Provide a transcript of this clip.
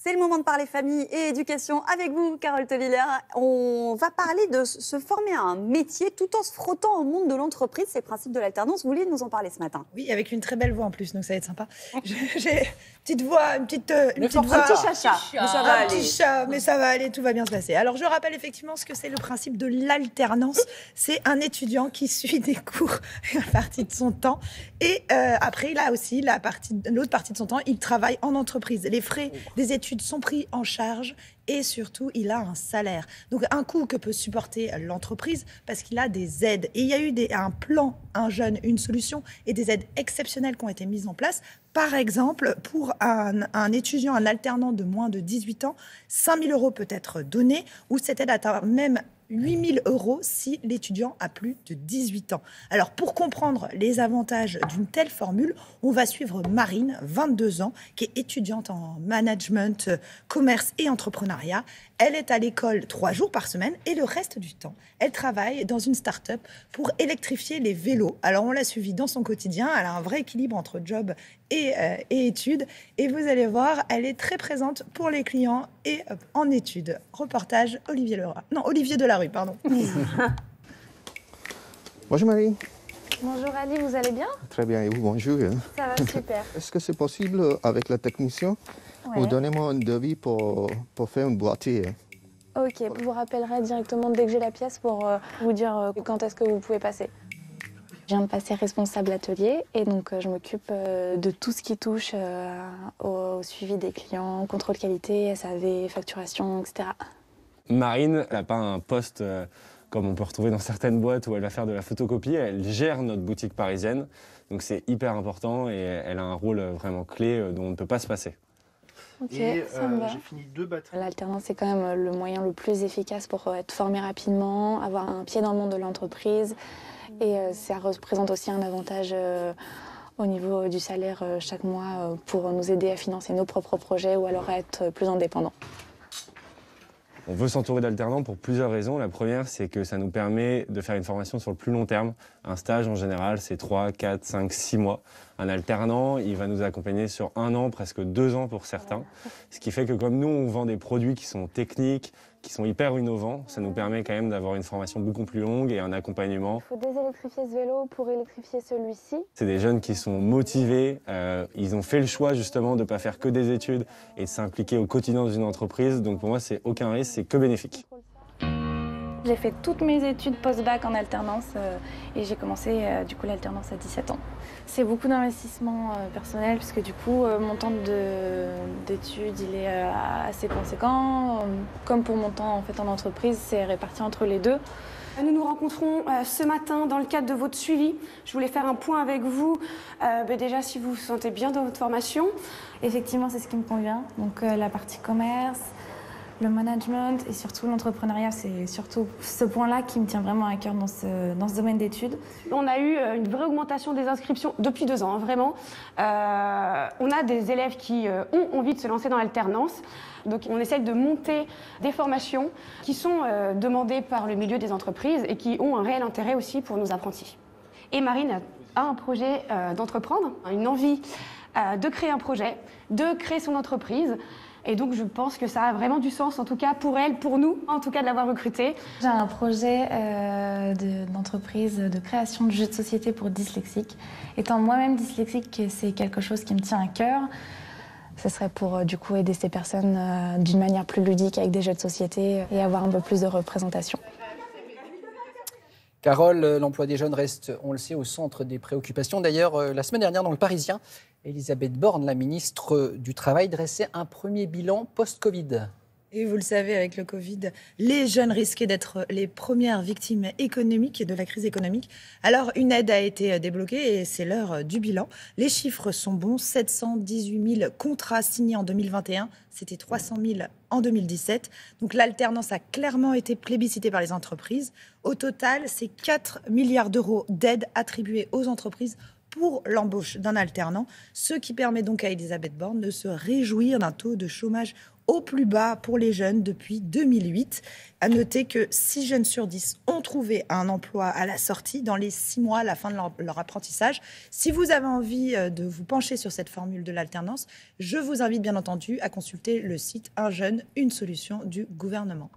C'est le moment de parler famille et éducation avec vous, Carole Teviller. On va parler de se former à un métier tout en se frottant au monde de l'entreprise. C'est le principe de l'alternance. Vous vouliez nous en parler ce matin? Oui, avec une très belle voix en plus, donc ça va être sympa. J'ai une petite voix, une petite voix. Un petit chacha, mais ça va Un aller. petit chat, mais ça va aller, tout va bien se passer. Alors, je rappelle effectivement ce que c'est le principe de l'alternance. C'est un étudiant qui suit des cours une partie de son temps. Et après, là aussi, l'autre partie de son temps, il travaille en entreprise. Les frais des études sont pris en charge et surtout, il a un salaire. Donc, un coût que peut supporter l'entreprise parce qu'il a des aides. Et il y a eu un plan, un jeune, une solution et des aides exceptionnelles qui ont été mises en place. Par exemple, pour un étudiant, un alternant de moins de 18 ans, 5 000 € peut être donné ou cette aide atteint même 8 000 € si l'étudiant a plus de 18 ans. Alors, pour comprendre les avantages d'une telle formule, on va suivre Marine, 22 ans, qui est étudiante en management, commerce et entrepreneuriat. Elle est à l'école 3 jours par semaine et le reste du temps, elle travaille dans une start-up pour électrifier les vélos. Alors, on l'a suivie dans son quotidien. Elle a un vrai équilibre entre job et études. Et vous allez voir, elle est très présente pour les clients et en études. Reportage Olivier Delarue, pardon. Bonjour Marie. Bonjour Ali, vous allez bien? Très bien, et vous, bonjour. Ça va super. Est-ce que c'est possible avec la technicien Ouais. vous donnez-moi un devis pour faire un boîtier? Ok, je vous rappellerai directement dès que j'ai la pièce pour vous dire quand est-ce que vous pouvez passer. Je viens de passer responsable atelier et donc je m'occupe de tout ce qui touche au suivi des clients, contrôle qualité, SAV, facturation, etc. Marine n'a pas un poste comme on peut retrouver dans certaines boîtes où elle va faire de la photocopie. Elle gère notre boutique parisienne, donc c'est hyper important et elle a un rôle vraiment clé dont on ne peut pas se passer. Ok, Et ça me va. j'ai fini 2 batteries. L'alternance, c'est quand même le moyen le plus efficace pour être formé rapidement, avoir un pied dans le monde de l'entreprise. Et ça représente aussi un avantage au niveau du salaire chaque mois pour nous aider à financer nos propres projets ou alors à être plus indépendants. On veut s'entourer d'alternants pour plusieurs raisons. La première, c'est que ça nous permet de faire une formation sur le plus long terme. Un stage, en général, c'est 3, 4, 5, 6 mois. Un alternant, il va nous accompagner sur 1 an, presque 2 ans pour certains. Ce qui fait que comme nous, on vend des produits qui sont techniques, qui sont hyper innovants, ça nous permet quand même d'avoir une formation beaucoup plus longue et un accompagnement. Il faut désélectrifier ce vélo pour électrifier celui-ci. C'est des jeunes qui sont motivés, ils ont fait le choix justement de ne pas faire que des études et de s'impliquer au quotidien dans une entreprise. Donc pour moi, c'est aucun risque, c'est que bénéfique. J'ai fait toutes mes études post-bac en alternance et j'ai commencé du coup l'alternance à 17 ans. C'est beaucoup d'investissement personnel puisque du coup mon temps d'études il est assez conséquent. Comme pour mon temps en fait en entreprise, c'est réparti entre les deux. Nous nous rencontrons ce matin dans le cadre de votre suivi. Je voulais faire un point avec vous, déjà si vous vous sentez bien dans votre formation. Effectivement, c'est ce qui me convient. Donc la partie commerce, le management et surtout l'entrepreneuriat, c'est surtout ce point-là qui me tient vraiment à cœur dans ce domaine d'études. On a eu une vraie augmentation des inscriptions depuis 2 ans, hein, vraiment. On a des élèves qui ont envie de se lancer dans l'alternance. Donc on essaye de monter des formations qui sont demandées par le milieu des entreprises et qui ont un réel intérêt aussi pour nos apprentis. Et Marine a un projet d'entreprendre, une envie de créer un projet, de créer son entreprise. Et donc je pense que ça a vraiment du sens, en tout cas pour elle, pour nous, en tout cas de l'avoir recrutée. J'ai un projet d'entreprise de création de jeux de société pour dyslexiques. Étant moi-même dyslexique, c'est quelque chose qui me tient à cœur. Ce serait pour du coup aider ces personnes d'une manière plus ludique avec des jeux de société et avoir un peu plus de représentation. Carole, l'emploi des jeunes reste, on le sait, au centre des préoccupations. D'ailleurs, la semaine dernière, dans Le Parisien, Elisabeth Borne, la ministre du Travail, dressait un premier bilan post-Covid. Et vous le savez, avec le Covid, les jeunes risquaient d'être les premières victimes économiques de la crise économique. Alors, une aide a été débloquée et c'est l'heure du bilan. Les chiffres sont bons, 718 000 contrats signés en 2021, c'était 300 000 en 2017. Donc l'alternance a clairement été plébiscitée par les entreprises. Au total, c'est 4 milliards d'euros d'aides attribuées aux entreprises pour l'embauche d'un alternant, ce qui permet donc à Elisabeth Borne de se réjouir d'un taux de chômage au plus bas pour les jeunes depuis 2008. À noter que 6 jeunes sur 10 ont trouvé un emploi à la sortie dans les 6 mois à la fin de leur apprentissage. Si vous avez envie de vous pencher sur cette formule de l'alternance, je vous invite bien entendu à consulter le site Un jeune, une solution du gouvernement.